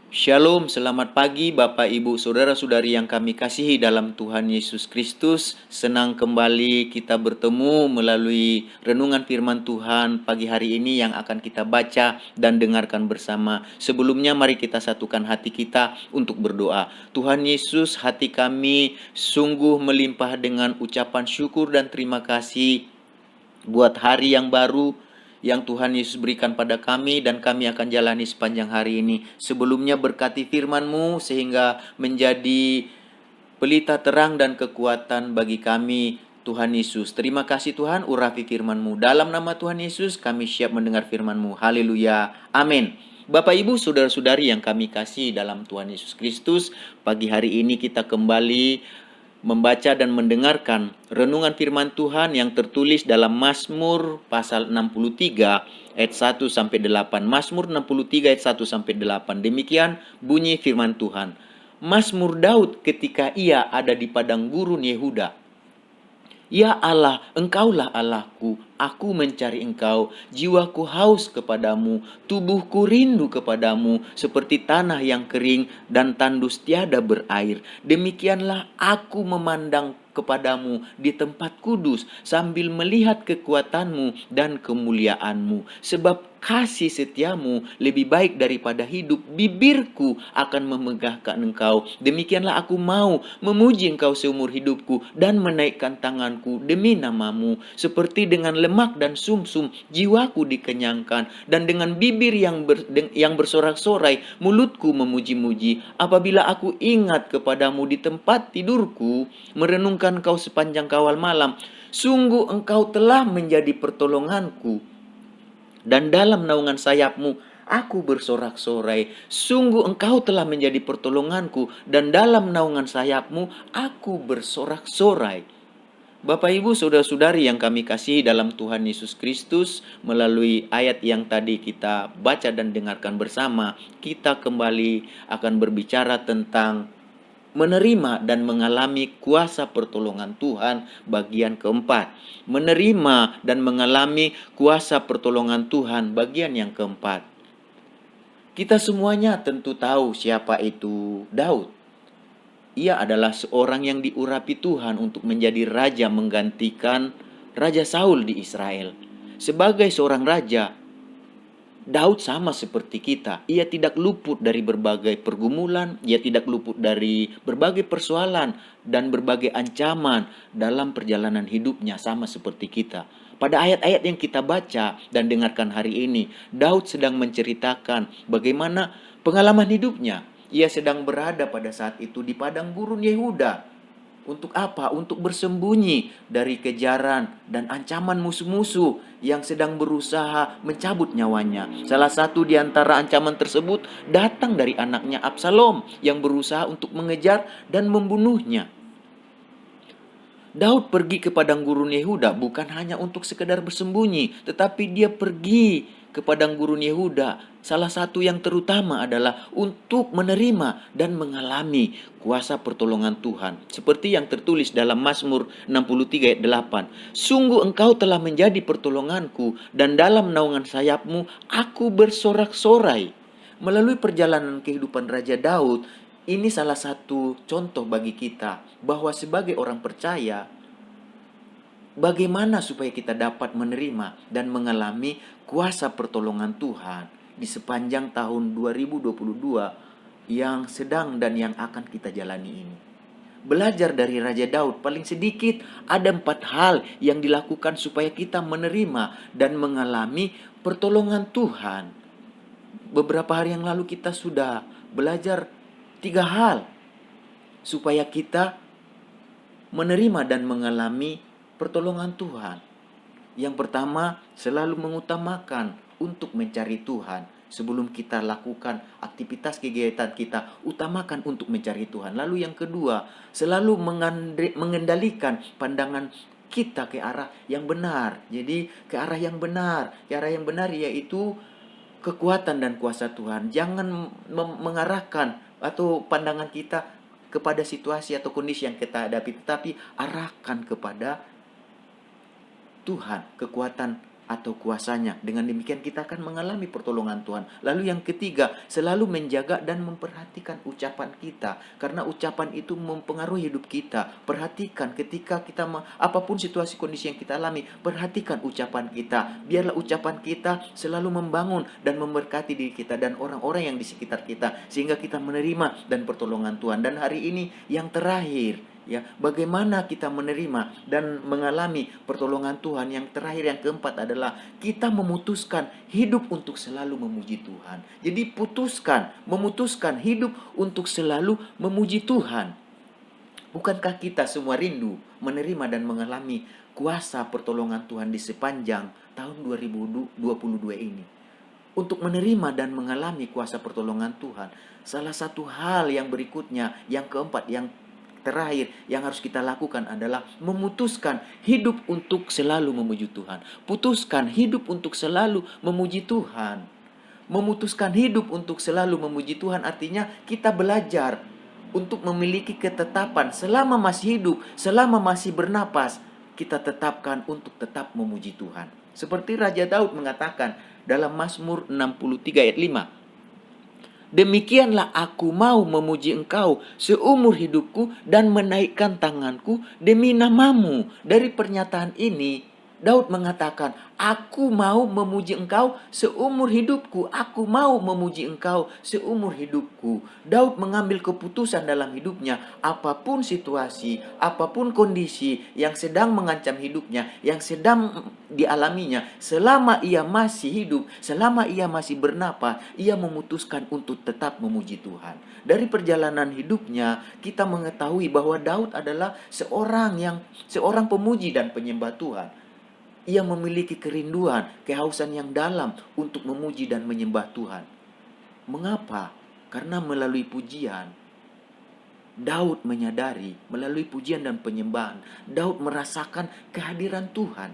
Shalom, selamat pagi Bapak Ibu Saudara-saudari yang kami kasihi dalam Tuhan Yesus Kristus. Senang kembali kita bertemu melalui renungan firman Tuhan pagi hari ini yang akan kita baca dan dengarkan bersama. Sebelumnya mari kita satukan hati kita untuk berdoa. Tuhan Yesus, hati kami sungguh melimpah dengan ucapan syukur dan terima kasih buat hari yang baru yang Tuhan Yesus berikan pada kami dan kami akan jalani sepanjang hari ini. Sebelumnya berkati firman-Mu sehingga menjadi pelita terang dan kekuatan bagi kami, Tuhan Yesus. Terima kasih Tuhan, urapi firman-Mu. Dalam nama Tuhan Yesus kami siap mendengar firman-Mu. Haleluya. Amin. Bapak Ibu saudara-saudari yang kami kasih dalam Tuhan Yesus Kristus, pagi hari ini kita kembali membaca dan mendengarkan renungan firman Tuhan yang tertulis dalam Mazmur pasal 63 ayat 1 sampai 8. Mazmur 63 ayat 1 sampai 8. Demikian bunyi firman Tuhan. Mazmur Daud ketika ia ada di padang gurun Yehuda. Ya Allah, Engkaulah Allahku, aku mencari Engkau, jiwaku haus kepadamu, tubuhku rindu kepadamu, seperti tanah yang kering dan tandus tiada berair. Demikianlah aku memandang kepadamu di tempat kudus, sambil melihat kekuatanmu dan kemuliaanmu. Sebab kasih setiamu lebih baik daripada hidup, bibirku akan memegahkan Engkau. Demikianlah aku mau memuji Engkau seumur hidupku dan menaikkan tanganku demi namamu. Seperti dengan lemak dan sumsum jiwaku dikenyangkan, dan dengan bibir yang bersorak-sorai mulutku memuji-muji. Apabila aku ingat kepadamu di tempat tidurku, merenungkan Engkau sepanjang kawal malam, sungguh Engkau telah menjadi pertolonganku, dan dalam naungan sayapmu aku bersorak-sorai. Sungguh Engkau telah menjadi pertolonganku, dan dalam naungan sayapmu aku bersorak-sorai. Bapak Ibu saudara-saudari yang kami kasihi dalam Tuhan Yesus Kristus, melalui ayat yang tadi kita baca dan dengarkan bersama, kita kembali akan berbicara tentang menerima dan mengalami kuasa pertolongan Tuhan bagian keempat. Menerima dan mengalami kuasa pertolongan Tuhan bagian yang keempat. Kita semuanya tentu tahu siapa itu Daud. Ia adalah seorang yang diurapi Tuhan untuk menjadi raja menggantikan Raja Saul di Israel. Sebagai seorang raja, Daud sama seperti kita. Ia tidak luput dari berbagai pergumulan, ia tidak luput dari berbagai persoalan dan berbagai ancaman dalam perjalanan hidupnya, sama seperti kita. Pada ayat-ayat yang kita baca dan dengarkan hari ini, Daud sedang menceritakan bagaimana pengalaman hidupnya. Ia sedang berada pada saat itu di padang gurun Yehuda. Untuk apa? Untuk bersembunyi dari kejaran dan ancaman musuh-musuh yang sedang berusaha mencabut nyawanya. Salah satu di antara ancaman tersebut datang dari anaknya Absalom yang berusaha untuk mengejar dan membunuhnya. Daud pergi ke padang gurun Yehuda bukan hanya untuk sekedar bersembunyi, tetapi dia pergi ke padang gurun Yehuda. Salah satu yang terutama adalah untuk menerima dan mengalami kuasa pertolongan Tuhan. Seperti yang tertulis dalam Mazmur 63 ayat 8. Sungguh Engkau telah menjadi pertolonganku, dan dalam naungan sayapmu aku bersorak-sorai. Melalui perjalanan kehidupan Raja Daud, ini salah satu contoh bagi kita bahwa sebagai orang percaya, bagaimana supaya kita dapat menerima dan mengalami kuasa pertolongan Tuhan di sepanjang tahun 2022 yang sedang dan yang akan kita jalani ini. Belajar dari Raja Daud, paling sedikit ada 4 hal yang dilakukan supaya kita menerima dan mengalami pertolongan Tuhan. Beberapa hari yang lalu kita sudah belajar 3 hal supaya kita menerima dan mengalami pertolongan Tuhan. Yang pertama, selalu mengutamakan untuk mencari Tuhan. Sebelum kita lakukan aktivitas kegiatan kita, utamakan untuk mencari Tuhan. Lalu yang kedua, selalu mengendalikan pandangan kita ke arah yang benar. Jadi ke arah yang benar. Ke arah yang benar yaitu kekuatan dan kuasa Tuhan. Jangan mengarahkan atau pandangan kita kepada situasi atau kondisi yang kita hadapi, tetapi arahkan kepada Tuhan, kekuatan atau kuasanya. Dengan demikian kita akan mengalami pertolongan Tuhan. Lalu yang ketiga, selalu menjaga dan memperhatikan ucapan kita. Karena ucapan itu mempengaruhi hidup kita. Perhatikan ketika kita, apapun situasi kondisi yang kita alami, perhatikan ucapan kita. Biarlah ucapan kita selalu membangun dan memberkati diri kita dan orang-orang yang di sekitar kita. Sehingga kita menerima dan pertolongan Tuhan. Dan hari ini yang terakhir, ya, bagaimana kita menerima dan mengalami pertolongan Tuhan. Yang terakhir, yang keempat adalah kita memutuskan hidup untuk selalu memuji Tuhan. Jadi memutuskan hidup untuk selalu memuji Tuhan. Bukankah kita semua rindu menerima dan mengalami kuasa pertolongan Tuhan di sepanjang tahun 2022 ini? Untuk menerima dan mengalami kuasa pertolongan Tuhan, salah satu hal yang berikutnya, yang keempat, yang terakhir yang harus kita lakukan adalah memutuskan hidup untuk selalu memuji Tuhan. Putuskan hidup untuk selalu memuji Tuhan. Memutuskan hidup untuk selalu memuji Tuhan artinya kita belajar untuk memiliki ketetapan selama masih hidup, selama masih bernapas, kita tetapkan untuk tetap memuji Tuhan. Seperti Raja Daud mengatakan dalam Mazmur 63 ayat 5. Demikianlah aku mau memuji engkau seumur hidupku dan menaikkan tanganku demi namamu. Dari pernyataan ini, Daud mengatakan, aku mau memuji engkau seumur hidupku. Aku mau memuji engkau seumur hidupku. Daud mengambil keputusan dalam hidupnya. Apapun situasi, apapun kondisi yang sedang mengancam hidupnya, yang sedang dialaminya, selama ia masih hidup, selama ia masih bernapas, ia memutuskan untuk tetap memuji Tuhan. Dari perjalanan hidupnya, kita mengetahui bahwa Daud adalah seorang pemuji dan penyembah Tuhan. Ia memiliki kerinduan, kehausan yang dalam untuk memuji dan menyembah Tuhan. Mengapa? Karena melalui pujian, Daud menyadari, melalui pujian dan penyembahan, Daud merasakan kehadiran Tuhan.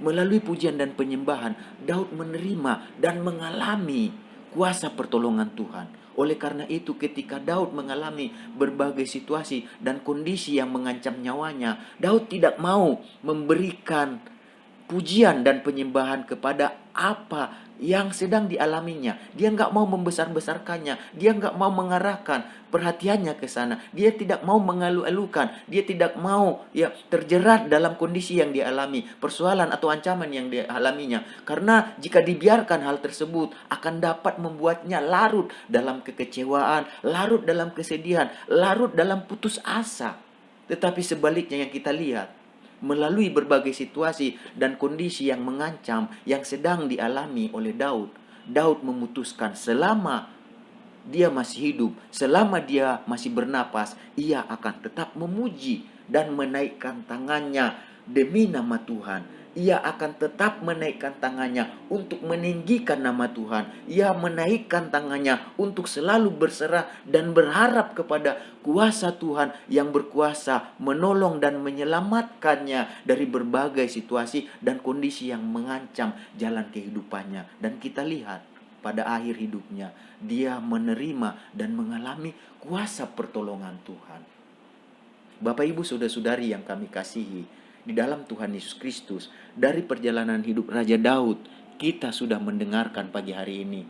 Melalui pujian dan penyembahan, Daud menerima dan mengalami kuasa pertolongan Tuhan. Oleh karena itu, ketika Daud mengalami berbagai situasi dan kondisi yang mengancam nyawanya, Daud tidak mau memberikan pujian dan penyembahan kepada apa yang sedang dialaminya. Dia nggak mau membesar-besarkannya. Dia nggak mau mengarahkan perhatiannya ke sana. Dia tidak mau mengeluh-elukan. Dia tidak mau terjerat dalam kondisi yang dialami, persoalan atau ancaman yang dialaminya. Karena jika dibiarkan hal tersebut akan dapat membuatnya larut dalam kekecewaan, larut dalam kesedihan, larut dalam putus asa. Tetapi sebaliknya yang kita lihat, melalui berbagai situasi dan kondisi yang mengancam yang sedang dialami oleh Daud, Daud memutuskan selama dia masih hidup, selama dia masih bernapas, ia akan tetap memuji dan menaikkan tangannya demi nama Tuhan. Ia akan tetap menaikkan tangannya untuk meninggikan nama Tuhan. Ia menaikkan tangannya untuk selalu berserah dan berharap kepada kuasa Tuhan yang berkuasa menolong dan menyelamatkannya dari berbagai situasi dan kondisi yang mengancam jalan kehidupannya. Dan kita lihat pada akhir hidupnya, dia menerima dan mengalami kuasa pertolongan Tuhan. Bapak, Ibu, saudara-saudari yang kami kasihi di dalam Tuhan Yesus Kristus, dari perjalanan hidup Raja Daud, kita sudah mendengarkan pagi hari ini.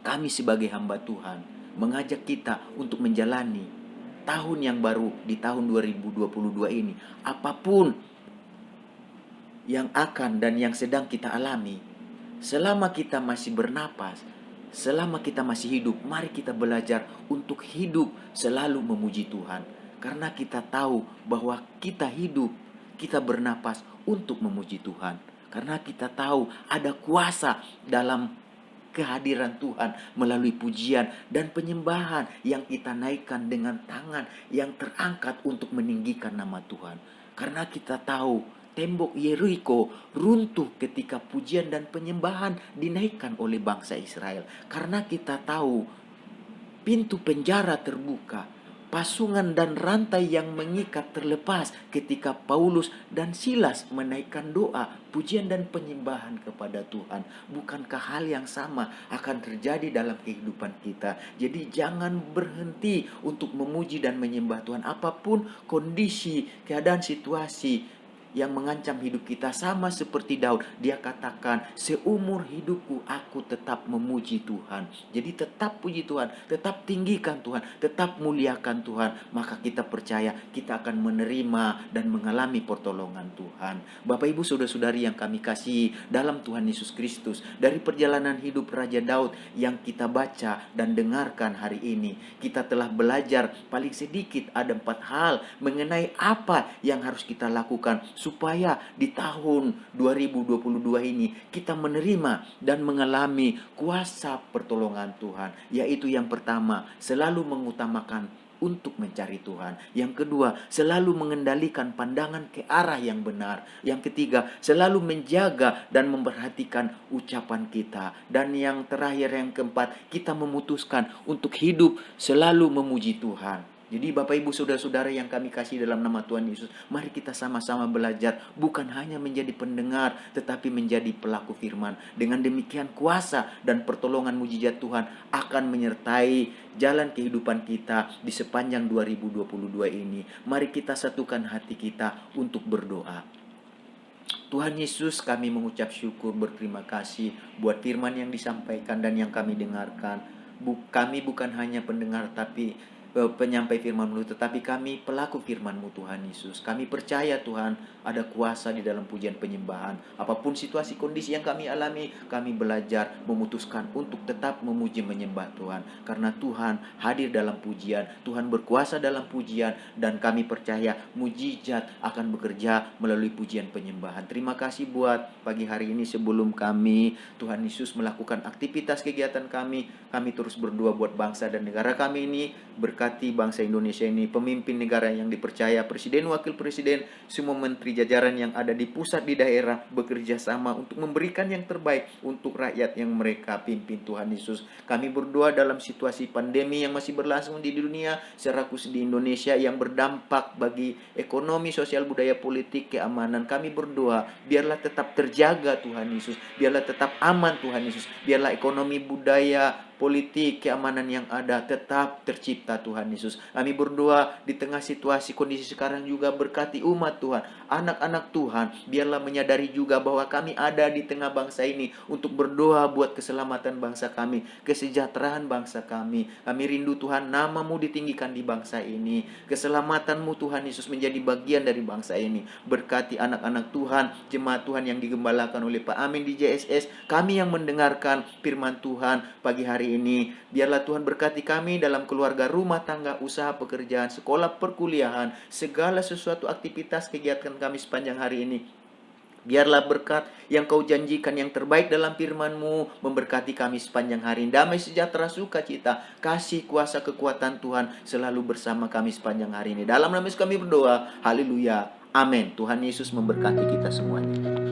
Kami sebagai hamba Tuhan mengajak kita untuk menjalani tahun yang baru di tahun 2022 ini. Apapun yang akan dan yang sedang kita alami, selama kita masih bernapas, selama kita masih hidup, mari kita belajar untuk hidup selalu memuji Tuhan. Karena kita tahu bahwa kita hidup, kita bernapas untuk memuji Tuhan. Karena kita tahu ada kuasa dalam kehadiran Tuhan melalui pujian dan penyembahan yang kita naikkan dengan tangan yang terangkat untuk meninggikan nama Tuhan. Karena kita tahu tembok Yeriko runtuh ketika pujian dan penyembahan dinaikkan oleh bangsa Israel. Karena kita tahu pintu penjara terbuka, pasungan dan rantai yang mengikat terlepas ketika Paulus dan Silas menaikkan doa, pujian dan penyembahan kepada Tuhan. Bukankah hal yang sama akan terjadi dalam kehidupan kita? Jadi jangan berhenti untuk memuji dan menyembah Tuhan. Apapun kondisi, keadaan, situasi yang mengancam hidup kita. Sama seperti Daud, dia katakan, seumur hidupku aku tetap memuji Tuhan. Jadi tetap puji Tuhan, tetap tinggikan Tuhan, tetap muliakan Tuhan. Maka kita percaya kita akan menerima dan mengalami pertolongan Tuhan. Bapak Ibu saudara-saudari yang kami kasih dalam Tuhan Yesus Kristus, dari perjalanan hidup Raja Daud yang kita baca dan dengarkan hari ini, kita telah belajar paling sedikit ada 4 hal mengenai apa yang harus kita lakukan supaya di tahun 2022 ini kita menerima dan mengalami kuasa pertolongan Tuhan. Yaitu yang pertama, selalu mengutamakan untuk mencari Tuhan. Yang kedua, selalu mengendalikan pandangan ke arah yang benar. Yang ketiga, selalu menjaga dan memperhatikan ucapan kita. Dan yang terakhir, yang keempat, kita memutuskan untuk hidup selalu memuji Tuhan. Jadi Bapak Ibu saudara-saudara yang kami kasih dalam nama Tuhan Yesus, mari kita sama-sama belajar bukan hanya menjadi pendengar tetapi menjadi pelaku firman. Dengan demikian kuasa dan pertolongan mujizat Tuhan akan menyertai jalan kehidupan kita di sepanjang 2022 ini. Mari kita satukan hati kita untuk berdoa. Tuhan Yesus, kami mengucap syukur, berterima kasih buat firman yang disampaikan dan yang kami dengarkan. Kami bukan hanya pendengar tapi penyampai firman-Mu, tetapi kami pelaku firman-Mu Tuhan Yesus. Kami percaya Tuhan ada kuasa di dalam pujian penyembahan. Apapun situasi kondisi yang kami alami, kami belajar memutuskan untuk tetap memuji menyembah Tuhan. Karena Tuhan hadir dalam pujian, Tuhan berkuasa dalam pujian, dan kami percaya mujizat akan bekerja melalui pujian penyembahan. Terima kasih buat pagi hari ini. Sebelum kami Tuhan Yesus melakukan aktivitas kegiatan kami terus berdoa buat bangsa dan negara kami ini. Berkati bangsa Indonesia ini, pemimpin negara yang dipercaya, presiden, wakil presiden, semua menteri jajaran yang ada di pusat, di daerah, bekerja sama untuk memberikan yang terbaik untuk rakyat yang mereka pimpin Tuhan Yesus. Kami berdoa dalam situasi pandemi yang masih berlangsung di dunia, secara khusus di Indonesia yang berdampak bagi ekonomi, sosial, budaya, politik, keamanan. Kami berdoa, biarlah tetap terjaga Tuhan Yesus, biarlah tetap aman Tuhan Yesus, biarlah ekonomi, budaya, politik, keamanan yang ada tetap tercipta Tuhan Yesus. Kami berdoa di tengah situasi kondisi sekarang juga, berkati umat Tuhan, anak-anak Tuhan, biarlah menyadari juga bahwa kami ada di tengah bangsa ini untuk berdoa buat keselamatan bangsa kami, kesejahteraan bangsa kami. Kami rindu Tuhan, nama-Mu ditinggikan di bangsa ini, keselamatan-Mu Tuhan Yesus menjadi bagian dari bangsa ini. Berkati anak-anak Tuhan, jemaat Tuhan yang digembalakan oleh Pak Amin di JSS, kami yang mendengarkan firman Tuhan pagi hari ini. Biarlah Tuhan berkati kami dalam keluarga, rumah tangga, usaha, pekerjaan, sekolah, perkuliahan, segala sesuatu aktivitas kegiatan kami sepanjang hari ini. Biarlah berkat yang Kau janjikan yang terbaik dalam firman-Mu memberkati kami sepanjang hari. Damai, sejahtera, sukacita, kasih, kuasa, kekuatan Tuhan selalu bersama kami sepanjang hari ini. Dalam nama Yesus kami berdoa. Haleluya. Amin. Tuhan Yesus memberkati kita semuanya.